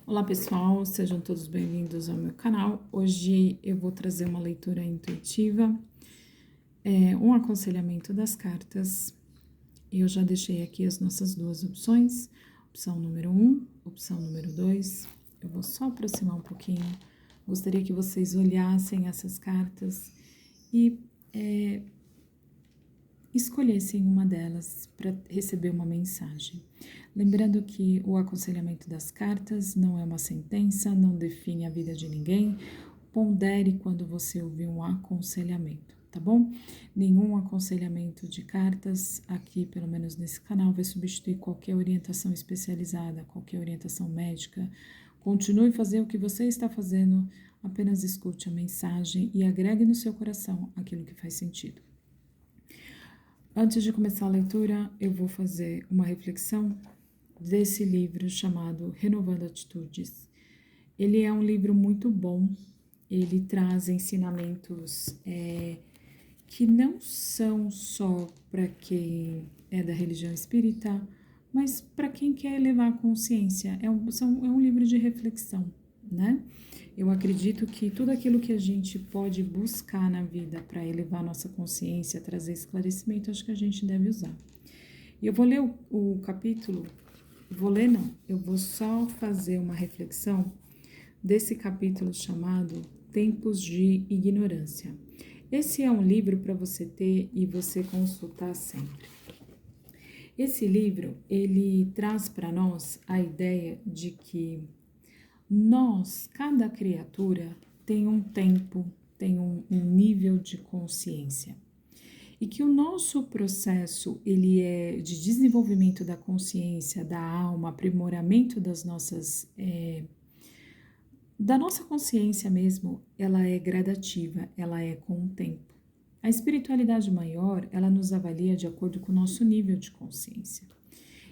Olá pessoal, sejam todos bem-vindos ao meu canal. Hoje eu vou trazer uma leitura intuitiva, um aconselhamento das cartas. Eu já deixei aqui as nossas duas opções, opção número 1, opção número 2. Eu vou só aproximar um pouquinho. Gostaria que vocês olhassem essas cartas e escolhessem uma delas para receber uma mensagem. Lembrando que o aconselhamento das cartas não é uma sentença, não define a vida de ninguém. Pondere quando você ouvir um aconselhamento, tá bom? Nenhum aconselhamento de cartas aqui, pelo menos nesse canal, vai substituir qualquer orientação especializada, qualquer orientação médica. Continue a fazer o que você está fazendo, apenas escute a mensagem e agregue no seu coração aquilo que faz sentido. Antes de começar a leitura, eu vou fazer uma reflexão desse livro chamado Renovando Atitudes. Ele é um livro muito bom, ele traz ensinamentos que não são só para quem é da religião espírita, mas para quem quer elevar a consciência. É um livro de reflexão, né? Eu acredito que tudo aquilo que a gente pode buscar na vida para elevar a nossa consciência, trazer esclarecimento, acho que a gente deve usar. E eu vou ler o capítulo, eu vou só fazer uma reflexão desse capítulo chamado Tempos de Ignorância. Esse é um livro para você ter e você consultar sempre. Esse livro, ele traz para nós a ideia de que cada criatura tem um tempo, tem um nível de consciência. E que o nosso processo, ele é de desenvolvimento da consciência, da alma, aprimoramento da nossa consciência mesmo, ela é gradativa, ela é com o tempo. A espiritualidade maior, ela nos avalia de acordo com o nosso nível de consciência.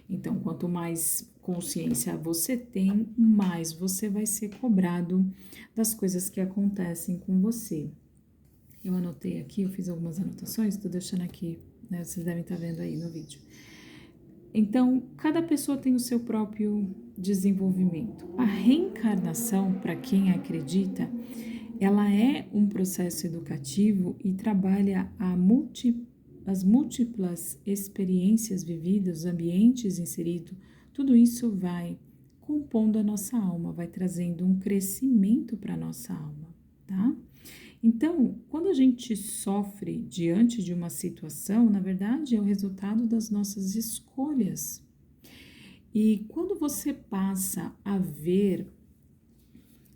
Então, quanto mais consciência você tem, mais você vai ser cobrado das coisas que acontecem com você. Eu anotei aqui, eu fiz algumas anotações, estou deixando aqui, né, vocês devem estar vendo aí no vídeo. Então, cada pessoa tem o seu próprio desenvolvimento. A reencarnação, para quem acredita, ela é um processo educativo e trabalha as múltiplas experiências vividas, os ambientes inseridos, tudo isso vai compondo a nossa alma, vai trazendo um crescimento para a nossa alma, tá? Então, quando a gente sofre diante de uma situação, na verdade é o resultado das nossas escolhas. E quando você passa a ver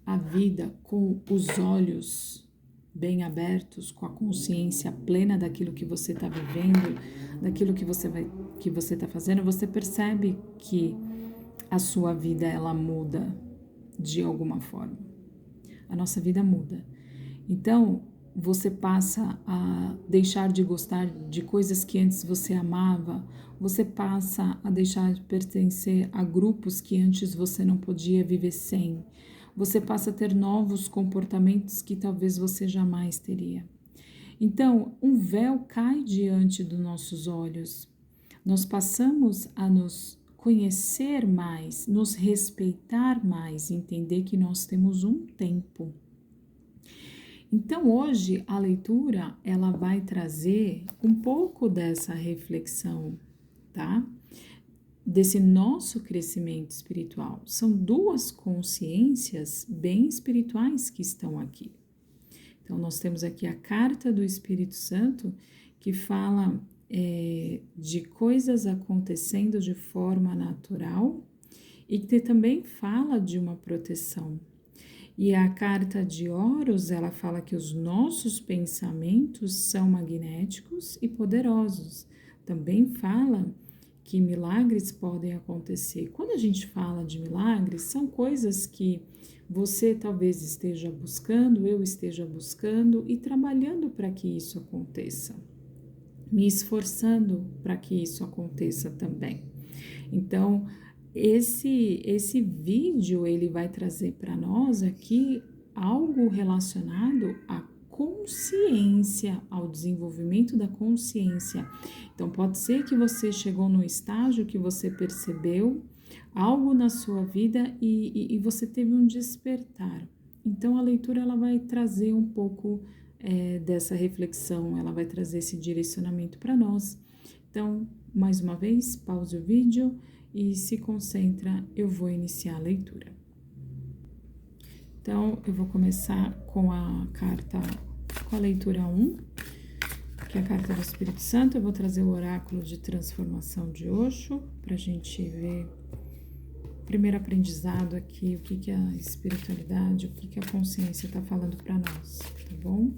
a vida com os olhos bem abertos, com a consciência plena daquilo que você está vivendo, daquilo que você está fazendo, você percebe que a sua vida ela muda de alguma forma. A nossa vida muda. Então, você passa a deixar de gostar de coisas que antes você amava, você passa a deixar de pertencer a grupos que antes você não podia viver sem, você passa a ter novos comportamentos que talvez você jamais teria. Então, um véu cai diante dos nossos olhos. Nós passamos a nos conhecer mais, nos respeitar mais, entender que nós temos um tempo. Então, hoje, a leitura, ela vai trazer um pouco dessa reflexão, tá? Desse nosso crescimento espiritual. São duas consciências bem espirituais que estão aqui. Então, nós temos aqui a carta do Espírito Santo, que fala de coisas acontecendo de forma natural e que também fala de uma proteção. E a carta de Horus, ela fala que os nossos pensamentos são magnéticos e poderosos. Também fala que milagres podem acontecer. Quando a gente fala de milagres, são coisas que você talvez esteja buscando, eu esteja buscando e trabalhando para que isso aconteça, me esforçando para que isso aconteça também. Então, esse vídeo ele vai trazer para nós aqui algo relacionado à consciência, ao desenvolvimento da consciência. Então, pode ser que você chegou no estágio que você percebeu algo na sua vida e você teve um despertar. Então, a leitura ela vai trazer um pouco dessa reflexão, ela vai trazer esse direcionamento para nós. Então, mais uma vez, pause o vídeo e se concentra, eu vou iniciar a leitura. Então, eu vou começar com a leitura 1, que é a carta do Espírito Santo. Eu vou trazer o oráculo de transformação de Osho, para a gente ver o primeiro aprendizado aqui, o que a espiritualidade, o que a consciência está falando para nós, tá bom?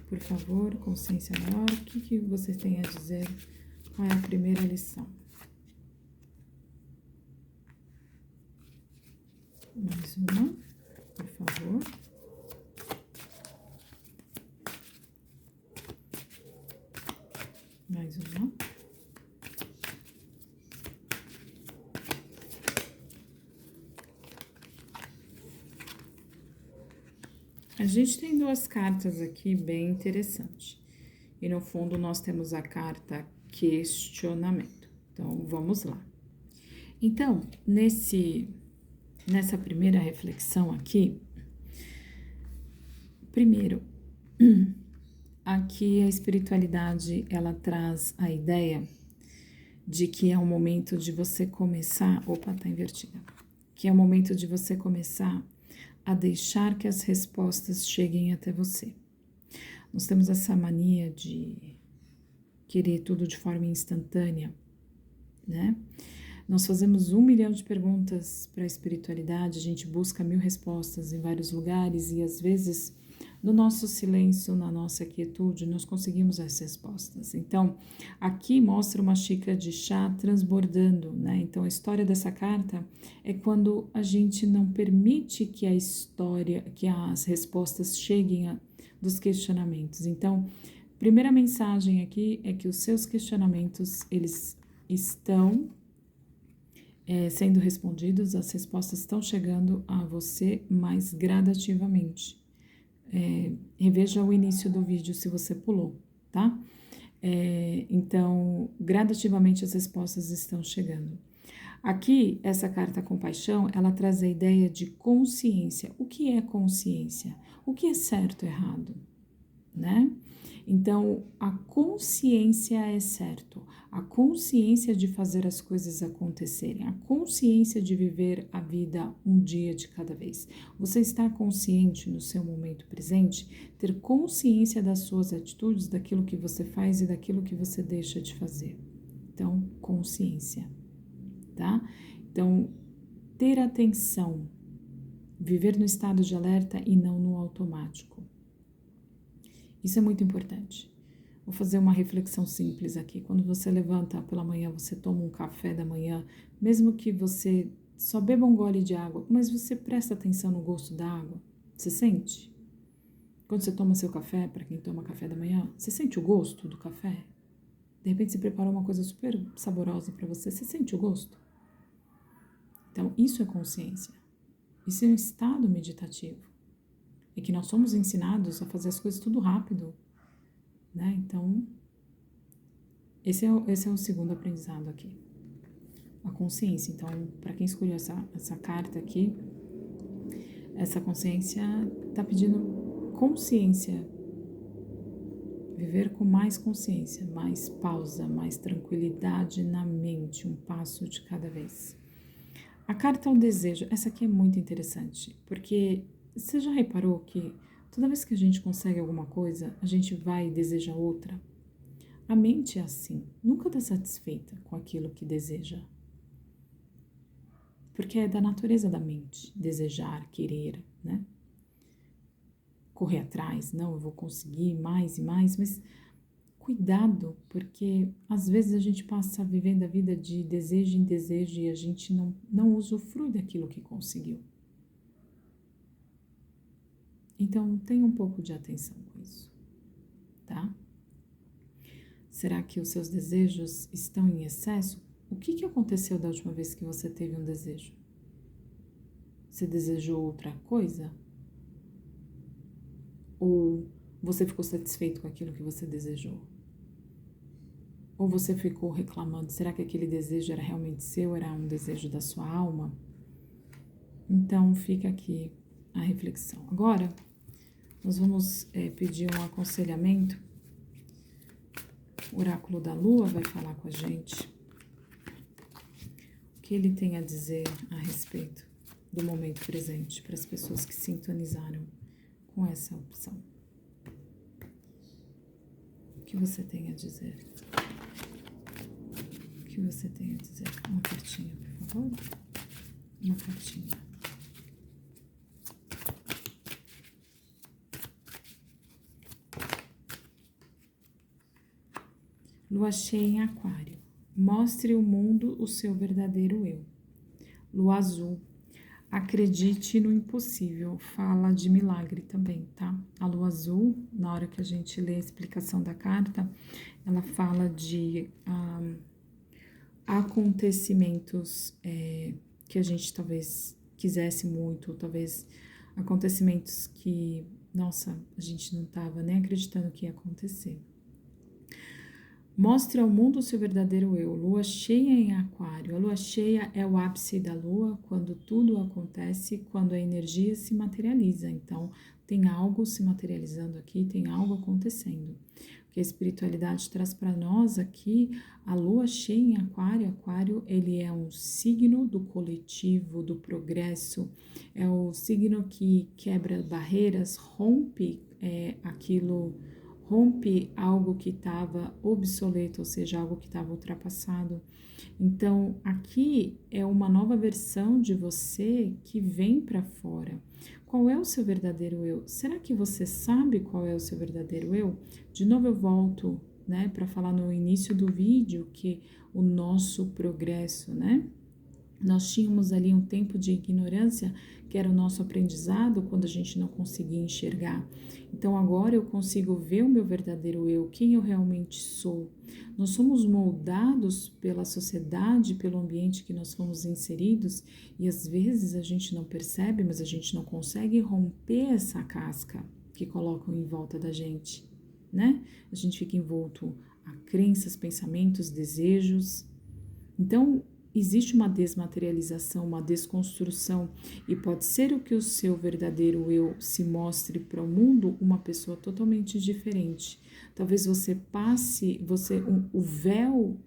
Por favor, consciência maior, o que você tem a dizer? Qual é a primeira lição? Mais uma, por favor. Mais uma. A gente tem duas cartas aqui bem interessantes. E no fundo nós temos a carta questionamento. Então, vamos lá. Então, nessa primeira reflexão aqui, primeiro, aqui a espiritualidade, ela traz a ideia de que é o momento de você começar, tá invertida, que é o momento de você começar a deixar que as respostas cheguem até você. Nós temos essa mania de querer tudo de forma instantânea, né? Nós fazemos 1 milhão de perguntas para a espiritualidade, a gente busca 1000 respostas em vários lugares e às vezes no nosso silêncio, na nossa quietude, nós conseguimos as respostas. Então, aqui mostra uma xícara de chá transbordando, né? Então, a história dessa carta é quando a gente não permite que a história, que as respostas cheguem dos questionamentos. Então, primeira mensagem aqui é que os seus questionamentos, eles estão sendo respondidos, as respostas estão chegando a você mais gradativamente. Reveja o início do vídeo se você pulou, tá? Então, gradativamente as respostas estão chegando. Aqui, essa carta compaixão, ela traz a ideia de consciência. O que é consciência? O que é certo e errado, né? Então, a consciência é certo, a consciência de fazer as coisas acontecerem, a consciência de viver a vida um dia de cada vez. Você está consciente no seu momento presente, ter consciência das suas atitudes, daquilo que você faz e daquilo que você deixa de fazer. Então, consciência, tá? Então, ter atenção, viver no estado de alerta e não no automático. Isso é muito importante. Vou fazer uma reflexão simples aqui. Quando você levanta pela manhã, você toma um café da manhã, mesmo que você só beba um gole de água, mas você presta atenção no gosto da água, você sente? Quando você toma seu café, para quem toma café da manhã, você sente o gosto do café? De repente você preparou uma coisa super saborosa para você, você sente o gosto? Então, isso é consciência. Isso é um estado meditativo. É que nós somos ensinados a fazer as coisas tudo rápido, né? Então, esse é o segundo aprendizado aqui. A consciência. Então, para quem escolheu essa carta aqui, essa consciência está pedindo consciência. Viver com mais consciência, mais pausa, mais tranquilidade na mente, um passo de cada vez. A carta ao desejo, essa aqui é muito interessante, porque você já reparou que toda vez que a gente consegue alguma coisa, a gente vai e deseja outra? A mente é assim, nunca está satisfeita com aquilo que deseja. Porque é da natureza da mente, desejar, querer, né? Correr atrás, não, eu vou conseguir mais e mais, mas cuidado, porque às vezes a gente passa vivendo a vida de desejo em desejo e a gente não usufrui daquilo que conseguiu. Então, tenha um pouco de atenção com isso, tá? Será que os seus desejos estão em excesso? O que aconteceu da última vez que você teve um desejo? Você desejou outra coisa? Ou você ficou satisfeito com aquilo que você desejou? Ou você ficou reclamando, será que aquele desejo era realmente seu, era um desejo da sua alma? Então fica aqui a reflexão. Agora, nós vamos pedir um aconselhamento. O oráculo da Lua vai falar com a gente o que ele tem a dizer a respeito do momento presente para as pessoas que sintonizaram com essa opção. O que você tem a dizer? O que você tem a dizer? Uma cartinha, por favor. Uma cartinha. Lua cheia em Aquário. Mostre ao mundo o seu verdadeiro eu. Lua azul. Acredite no impossível. Fala de milagre também, tá? A lua azul, na hora que a gente lê a explicação da carta, ela fala de acontecimentos que a gente talvez quisesse muito, ou talvez acontecimentos que, nossa, a gente não estava nem acreditando que ia acontecer. Mostre ao mundo o seu verdadeiro eu. Lua cheia em Aquário. A lua cheia é o ápice da lua, quando tudo acontece, quando a energia se materializa. Então, tem algo se materializando aqui, tem algo acontecendo. O que a espiritualidade traz para nós aqui, a lua cheia em Aquário. Aquário, ele é um signo do coletivo, do progresso. É o signo que quebra barreiras, rompe rompe algo que estava obsoleto, ou seja, algo que estava ultrapassado. Então, aqui é uma nova versão de você que vem para fora. Qual é o seu verdadeiro eu? Será que você sabe qual é o seu verdadeiro eu? De novo eu volto, né, para falar no início do vídeo que o nosso progresso, né? Nós tínhamos ali um tempo de ignorância, que era o nosso aprendizado, quando a gente não conseguia enxergar. Então agora eu consigo ver o meu verdadeiro eu, quem eu realmente sou. Nós somos moldados pela sociedade, pelo ambiente que nós fomos inseridos, e às vezes a gente não percebe, mas a gente não consegue romper essa casca que colocam em volta da gente, né? A gente fica envolto a crenças, pensamentos, desejos. Então, existe uma desmaterialização, uma desconstrução, e pode ser o que o seu verdadeiro eu se mostre para o mundo uma pessoa totalmente diferente. Talvez você passe, o véu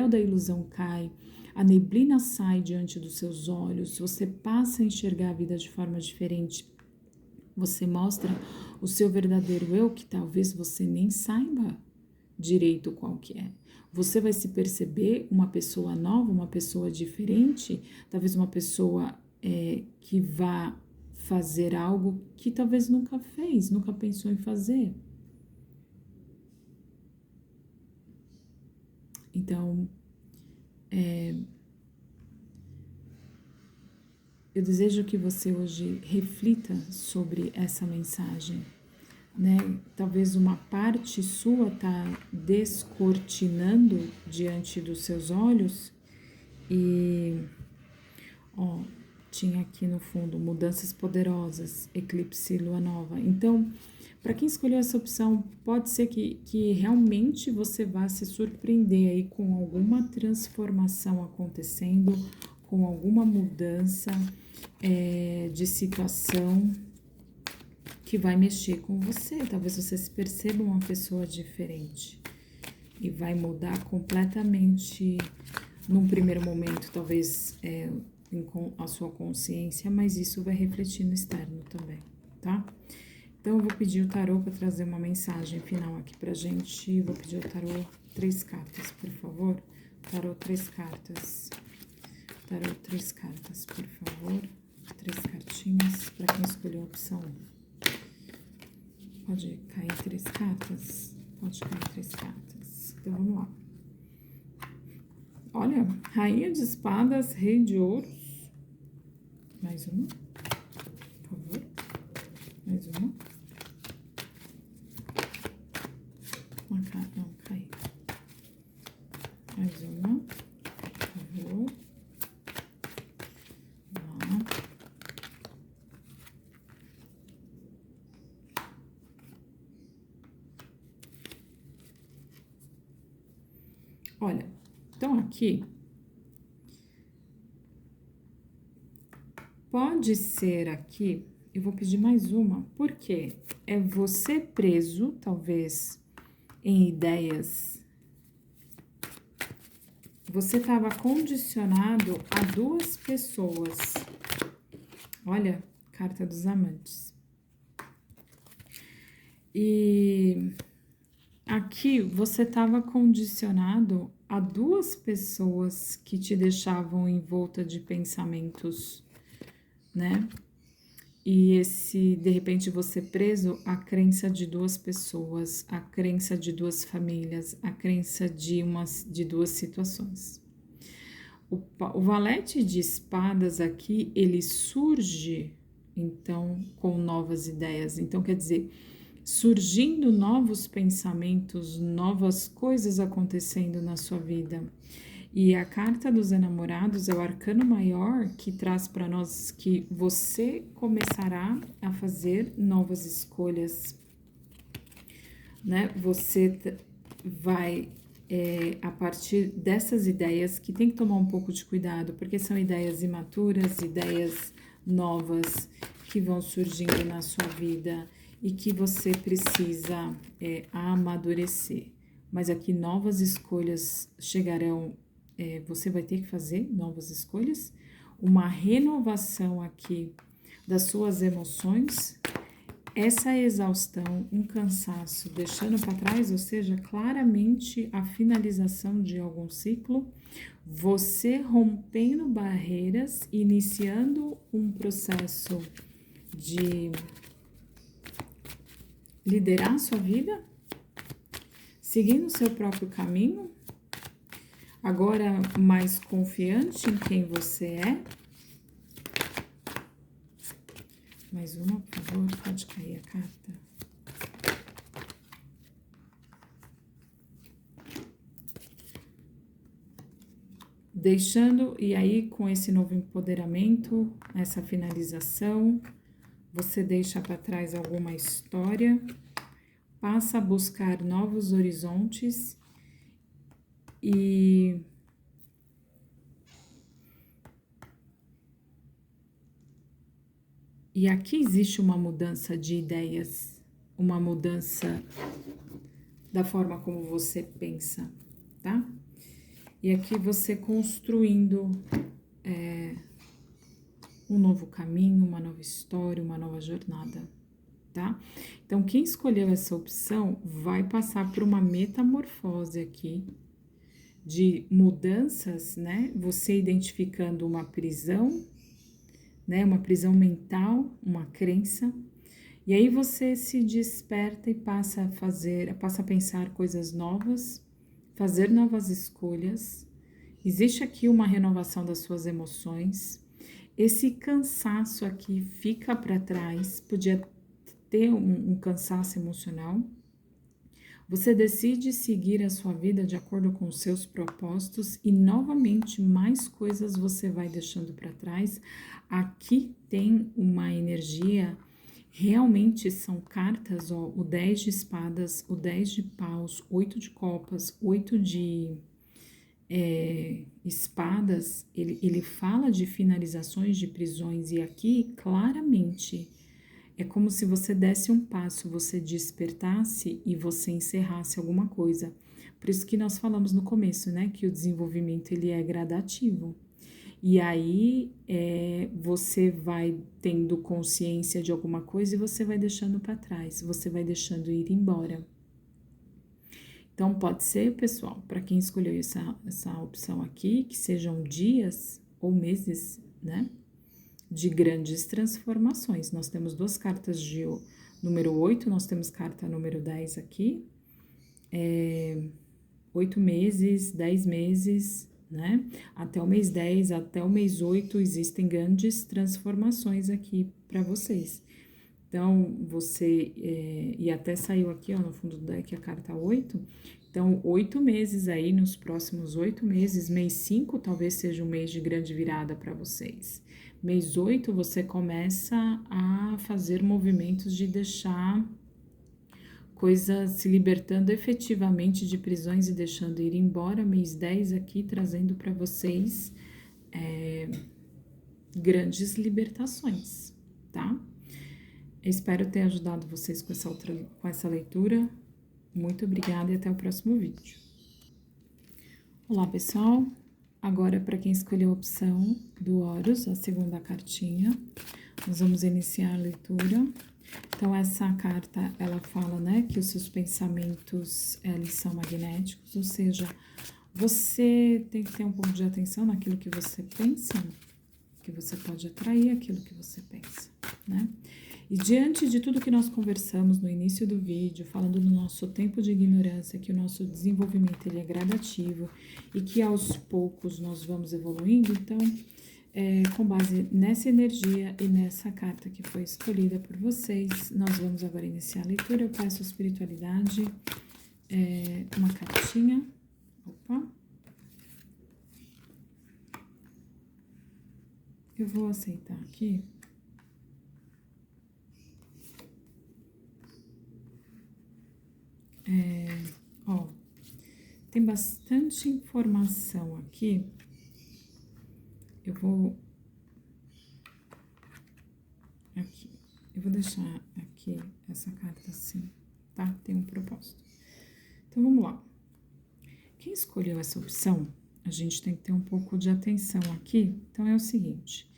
da ilusão cai, a neblina sai diante dos seus olhos, você passa a enxergar a vida de forma diferente. Você mostra o seu verdadeiro eu, que talvez você nem saiba direito qual que é. Você vai se perceber uma pessoa nova, uma pessoa diferente, talvez uma pessoa que vá fazer algo que talvez nunca fez, nunca pensou em fazer. Então, eu desejo que você hoje reflita sobre essa mensagem, né? Talvez uma parte sua tá descortinando diante dos seus olhos e, tinha aqui no fundo mudanças poderosas, eclipse, lua nova. Então, para quem escolheu essa opção, pode ser que realmente você vá se surpreender aí com alguma transformação acontecendo, com alguma mudança de situação que vai mexer com você. Talvez você se perceba uma pessoa diferente e vai mudar completamente num primeiro momento, talvez a sua consciência, mas isso vai refletir no externo também, tá? Então, eu vou pedir o tarô para trazer uma mensagem final aqui pra gente. Vou pedir o tarô 3 cartas, por favor. Tarô 3 cartas. Tarô 3 cartas, por favor. 3 cartinhas para quem escolheu a opção 1. Pode cair 3 cartas? Pode cair 3 cartas. Então, vamos lá. Olha, Rainha de Espadas, Rei de Ouros. Mais uma, por favor. Mais uma. Uma carta, não, caiu. Mais uma, por favor. Vamos lá. Então, aqui, pode ser aqui, eu vou pedir mais uma, porque é você preso, talvez, em ideias. Você estava condicionado a duas pessoas. Olha, carta dos amantes. E aqui você estava condicionado a duas pessoas que te deixavam envolta de pensamentos, né? E de repente, você preso à crença de duas pessoas, à crença de duas famílias, à crença de duas situações. O valete de espadas aqui, ele surge, então, com novas ideias. Então, quer dizer, surgindo novos pensamentos, novas coisas acontecendo na sua vida. E a carta dos enamorados é o arcano maior que traz para nós que você começará a fazer novas escolhas, né? Você vai, a partir dessas ideias, que tem que tomar um pouco de cuidado, porque são ideias imaturas, ideias novas que vão surgindo na sua vida e que você precisa amadurecer. Mas aqui novas escolhas chegarão. Você vai ter que fazer novas escolhas, uma renovação aqui das suas emoções, essa exaustão, um cansaço, deixando para trás, ou seja, claramente a finalização de algum ciclo, você rompendo barreiras, iniciando um processo de liderar a sua vida, seguindo o seu próprio caminho, agora mais confiante em quem você é. Mais uma, por favor, pode cair a carta. Deixando, e aí com esse novo empoderamento, essa finalização, você deixa para trás alguma história, passa a buscar novos horizontes E aqui existe uma mudança de ideias, uma mudança da forma como você pensa, tá? E aqui você construindo um novo caminho, uma nova história, uma nova jornada, tá? Então, quem escolheu essa opção vai passar por uma metamorfose aqui, de mudanças, né? Você identificando uma prisão, né? Uma prisão mental, uma crença. E aí você se desperta e passa a pensar coisas novas, fazer novas escolhas. Existe aqui uma renovação das suas emoções. Esse cansaço aqui fica para trás, podia ter um cansaço emocional. Você decide seguir a sua vida de acordo com os seus propósitos e novamente mais coisas você vai deixando para trás. Aqui tem uma energia, realmente são cartas, ó, o 10 de espadas, o 10 de paus, 8 de copas, 8 de espadas, ele fala de finalizações, de prisões, e aqui claramente é como se você desse um passo, você despertasse e você encerrasse alguma coisa. Por isso que nós falamos no começo, né, que o desenvolvimento ele é gradativo. E aí você vai tendo consciência de alguma coisa e você vai deixando para trás, você vai deixando ir embora. Então, pode ser, pessoal, para quem escolheu essa opção aqui, que sejam dias ou meses, né, de grandes transformações. Nós temos duas cartas de número 8, nós temos carta número 10 aqui, 8 meses, 10 meses, né, até o mês 10, até o mês 8, existem grandes transformações aqui para vocês. Então, e até saiu aqui, ó, no fundo do deck a carta 8. Então, 8 meses aí, nos próximos 8 meses, mês 5 talvez seja um mês de grande virada para vocês. Mês 8 você começa a fazer movimentos de deixar coisa se libertando efetivamente de prisões e deixando ir embora. Mês 10 aqui trazendo para vocês grandes libertações, tá? Espero ter ajudado vocês com essa leitura. Muito obrigada e até o próximo vídeo. Olá, pessoal! Agora, para quem escolheu a opção do Horus, a segunda cartinha, nós vamos iniciar a leitura. Então, essa carta, ela fala, né, que os seus pensamentos, eles são magnéticos, ou seja, você tem que ter um pouco de atenção naquilo que você pensa, que você pode atrair aquilo que você pensa, né? E diante de tudo que nós conversamos no início do vídeo, falando do nosso tempo de ignorância, que o nosso desenvolvimento ele é gradativo e que aos poucos nós vamos evoluindo, então, com base nessa energia e nessa carta que foi escolhida por vocês, nós vamos agora iniciar a leitura. Eu peço a espiritualidade, uma cartinha. Opa! Eu vou aceitar aqui. Ó, tem bastante informação aqui. Eu vou deixar aqui essa carta assim, tá? Tem um propósito. Então, vamos lá. Quem escolheu essa opção, a gente tem que ter um pouco de atenção aqui. Então, é o seguinte: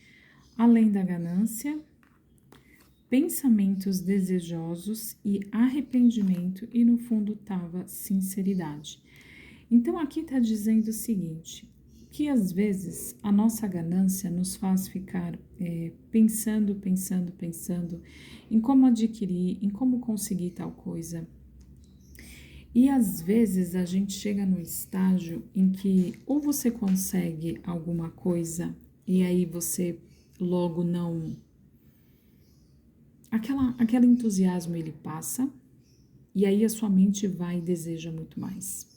além da ganância, pensamentos desejosos e arrependimento, e no fundo tava sinceridade. Então, aqui tá dizendo o seguinte, que às vezes a nossa ganância nos faz ficar pensando em como adquirir, em como conseguir tal coisa. E às vezes a gente chega no estágio em que ou você consegue alguma coisa e aí você logo não... Aquele entusiasmo ele passa e aí a sua mente vai e deseja muito mais.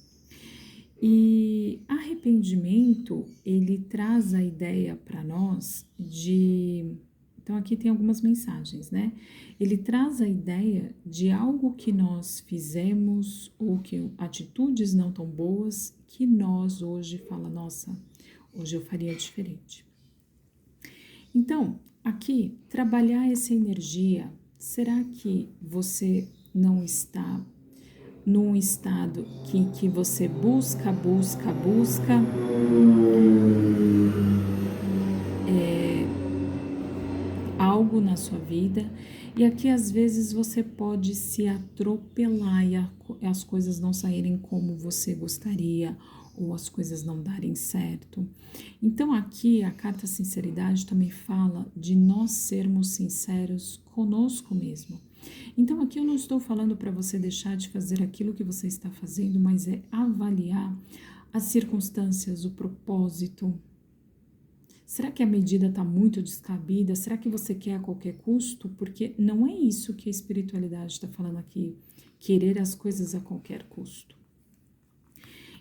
E arrependimento, ele traz a ideia para nós de... Então, aqui tem algumas mensagens, né? Ele traz a ideia de algo que nós fizemos ou que atitudes não tão boas que nós hoje fala, nossa, hoje eu faria diferente. Então, aqui, trabalhar essa energia, será que você não está num estado que você busca algo na sua vida, e aqui às vezes você pode se atropelar e as coisas não saírem como você gostaria, ou as coisas não darem certo. Então aqui a carta sinceridade também fala de nós sermos sinceros conosco mesmo. Então aqui eu não estou falando para você deixar de fazer aquilo que você está fazendo, mas é avaliar as circunstâncias, o propósito. Será que a medida está muito descabida? Será que você quer a qualquer custo? Porque não é isso que a espiritualidade está falando aqui, querer as coisas a qualquer custo.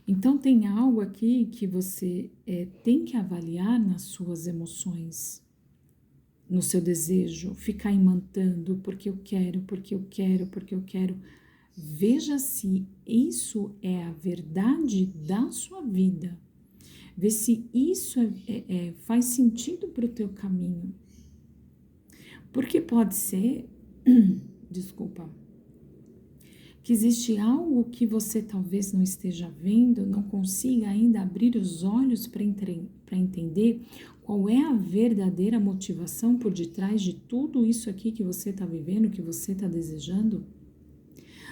Então tem algo aqui que você tem que avaliar nas suas emoções, no seu desejo, ficar imantando porque eu quero. Veja se isso é a verdade da sua vida. Vê se isso faz sentido para o teu caminho. Porque pode ser, desculpa, que existe algo que você talvez não esteja vendo, não consiga ainda abrir os olhos para entender qual é a verdadeira motivação por detrás de tudo isso aqui que você está vivendo, que você está desejando.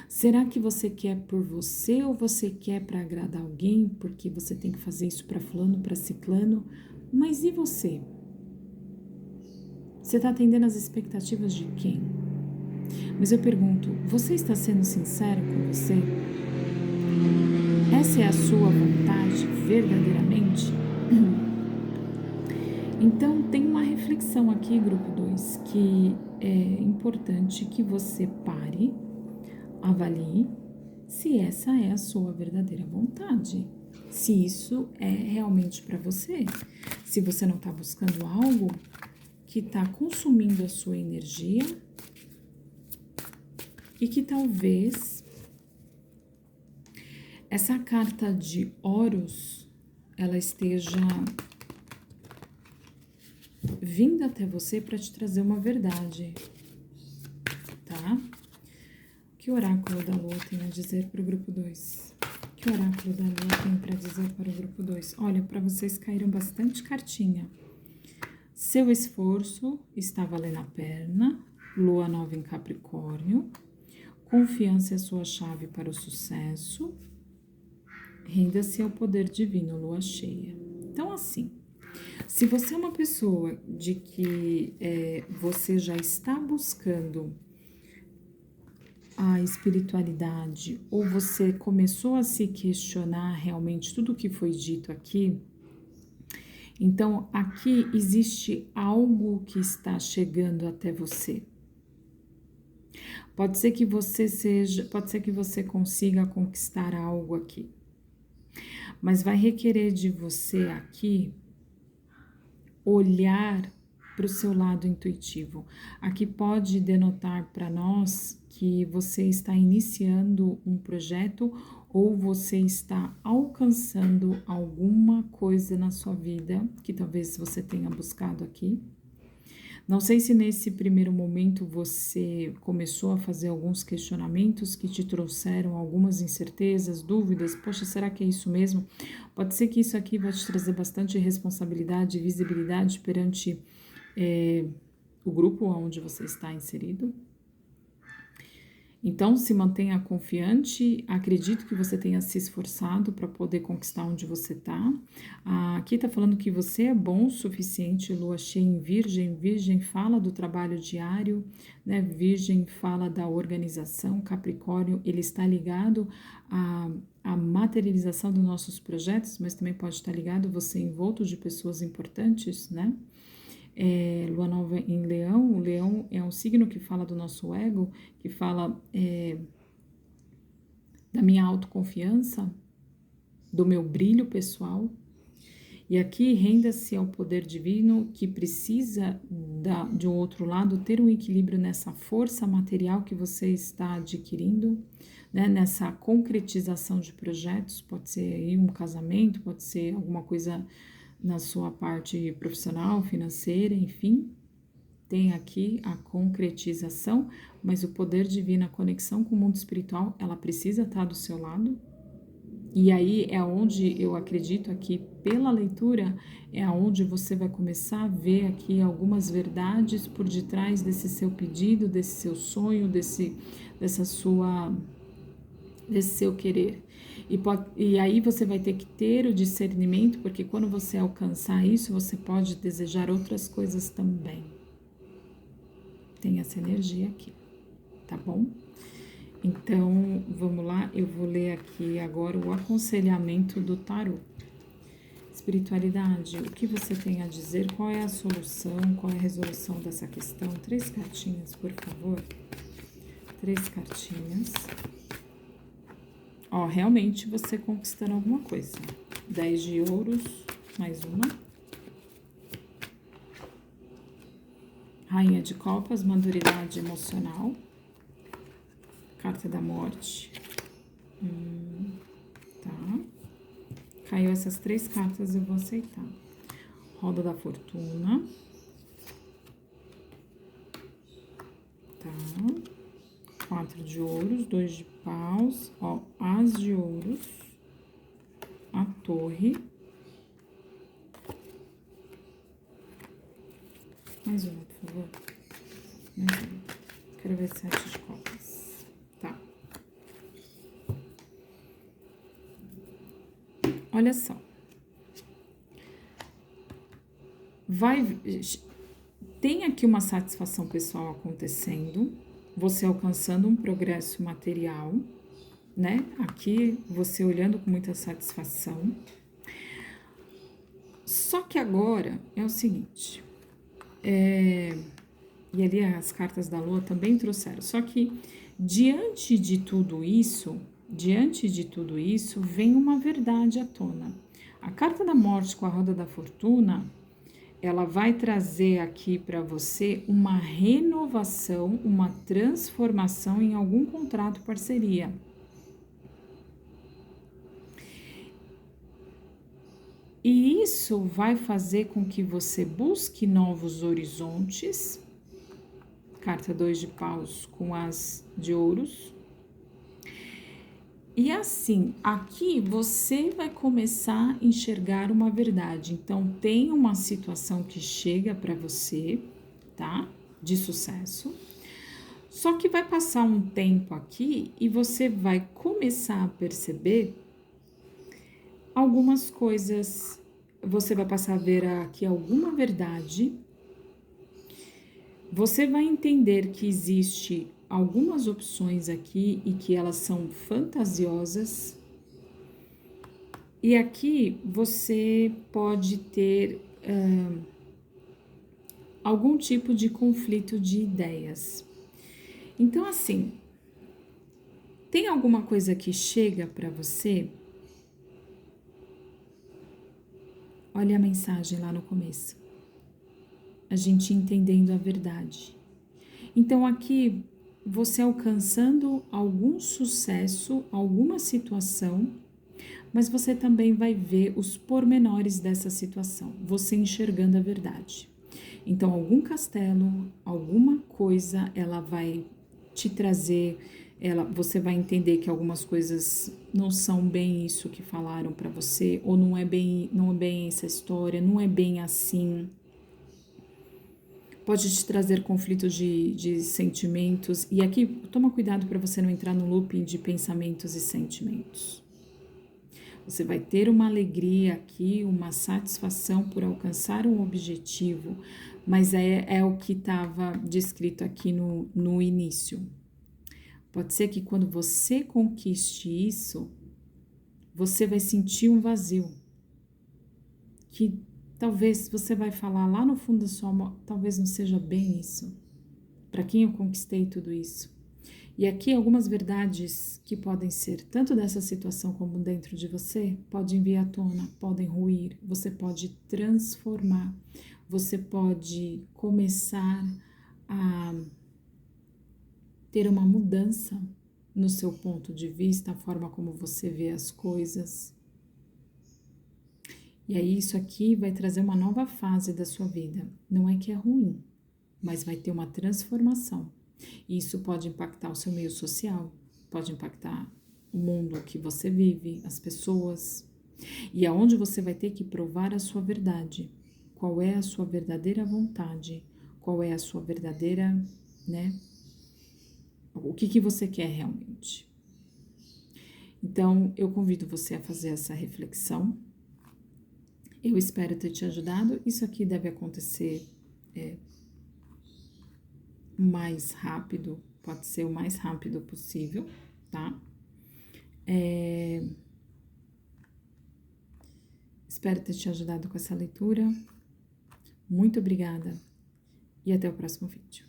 Será que você quer por você ou você quer para agradar alguém, porque você tem que fazer isso para fulano, para ciclano? Mas e você? Você está atendendo às expectativas de quem? Mas eu pergunto, você está sendo sincero com você? Essa é a sua vontade verdadeiramente? Então tem uma reflexão aqui, grupo 2, que é importante que você pare, avalie se essa é a sua verdadeira vontade, se isso é realmente para você, se você não está buscando algo que está consumindo a sua energia e que talvez essa carta de Horus, ela esteja vindo até você para te trazer uma verdade, tá? O que o oráculo da Lua tem a dizer para o grupo 2? O que o oráculo da Lua tem para dizer para o grupo 2? Olha, para vocês caíram bastante cartinha. Seu esforço está valendo a pena. Lua nova em Capricórnio. Confiança é a sua chave para o sucesso. Renda-se ao poder divino, lua cheia. Então, assim, se você é uma pessoa de que você já está buscando a espiritualidade, ou você começou a se questionar realmente tudo o que foi dito aqui, então aqui existe algo que está chegando até você. Pode ser que você consiga conquistar algo aqui, mas vai requerer de você aqui olhar para o seu lado intuitivo. Aqui pode denotar para nós que você está iniciando um projeto ou você está alcançando alguma coisa na sua vida que talvez você tenha buscado aqui. Não sei se nesse primeiro momento você começou a fazer alguns questionamentos que te trouxeram algumas incertezas, dúvidas. Poxa, será que é isso mesmo? Pode ser que isso aqui vai te trazer bastante responsabilidade e visibilidade perante o grupo onde você está inserido. Então, se mantenha confiante, acredito que você tenha se esforçado para poder conquistar onde você está. Aqui está falando que você é bom o suficiente, lua cheia em Virgem. Virgem fala do trabalho diário, né? Virgem fala da organização. Capricórnio, ele está ligado à materialização dos nossos projetos, mas também pode estar ligado você envolto de pessoas importantes, né? Lua nova em Leão. O Leão é um signo que fala do nosso ego, que fala da minha autoconfiança, do meu brilho pessoal. E aqui renda-se ao poder divino que precisa de um outro lado ter um equilíbrio nessa força material que você está adquirindo, né? Nessa concretização de projetos. Pode ser aí um casamento, pode ser alguma coisa na sua parte profissional, financeira, enfim, tem aqui a concretização, mas o poder divino, a conexão com o mundo espiritual, ela precisa estar do seu lado. E aí é onde eu acredito aqui, pela leitura, é onde você vai começar a ver aqui algumas verdades por detrás desse seu pedido, desse seu sonho, desse seu querer. E aí você vai ter que ter o discernimento, porque quando você alcançar isso, você pode desejar outras coisas também. Tem essa energia aqui, tá bom? Então, vamos lá, eu vou ler aqui agora o aconselhamento do tarô. Espiritualidade, o que você tem a dizer? Qual é a solução? Qual é a resolução dessa questão? 3 cartinhas, por favor. 3 cartinhas. Ó, realmente você conquistando alguma coisa. 10 de ouros, mais uma. Rainha de copas, maduridade emocional. Carta da morte. Tá. Caiu essas 3 cartas, eu vou aceitar. Roda da fortuna. Tá. 4 de ouros, 2 de paus, ó, as de ouros, a torre. Mais uma, por favor. Mais uma. Quero ver 7 de copas. Tá. Olha só. Tem aqui uma satisfação pessoal acontecendo, você alcançando um progresso material, né? Aqui você olhando com muita satisfação. Só que agora é o seguinte, e ali as cartas da Lua também trouxeram, só que diante de tudo isso, vem uma verdade à tona. A carta da morte com a roda da fortuna, ela vai trazer aqui para você uma renovação, uma transformação em algum contrato, parceria. E isso vai fazer com que você busque novos horizontes. Carta 2 de paus com as de ouros. E assim, aqui você vai começar a enxergar uma verdade. Então, tem uma situação que chega para você, tá? De sucesso. Só que vai passar um tempo aqui e você vai começar a perceber algumas coisas. Você vai passar a ver aqui alguma verdade. Você vai entender que existe algumas opções aqui e que elas são fantasiosas. E aqui você pode ter algum tipo de conflito de ideias. Então, assim, tem alguma coisa que chega para você? Olha a mensagem lá no começo. A gente entendendo a verdade. Então, aqui, você alcançando algum sucesso, alguma situação, mas você também vai ver os pormenores dessa situação, você enxergando a verdade. Então, algum castelo, alguma coisa, ela vai te trazer, você vai entender que algumas coisas não são bem isso que falaram para você, ou não é bem essa história, não é bem assim. Pode te trazer conflitos de sentimentos. E aqui, toma cuidado para você não entrar no looping de pensamentos e sentimentos. Você vai ter uma alegria aqui, uma satisfação por alcançar um objetivo, mas é o que estava descrito aqui no início. Pode ser que quando você conquiste isso, você vai sentir um vazio, que talvez você vai falar lá no fundo da sua alma, talvez não seja bem isso. Para quem eu conquistei tudo isso? E aqui algumas verdades que podem ser tanto dessa situação como dentro de você, podem vir à tona, podem ruir, você pode transformar, você pode começar a ter uma mudança no seu ponto de vista, a forma como você vê as coisas. E aí isso aqui vai trazer uma nova fase da sua vida. Não é que é ruim, mas vai ter uma transformação. Isso pode impactar o seu meio social, pode impactar o mundo que você vive, as pessoas. E aonde você vai ter que provar a sua verdade. Qual é a sua verdadeira vontade? Qual é a sua verdadeira, né? O que você quer realmente? Então, eu convido você a fazer essa reflexão. Eu espero ter te ajudado. Isso aqui deve acontecer mais rápido, pode ser o mais rápido possível, tá? Espero ter te ajudado com essa leitura. Muito obrigada e até o próximo vídeo.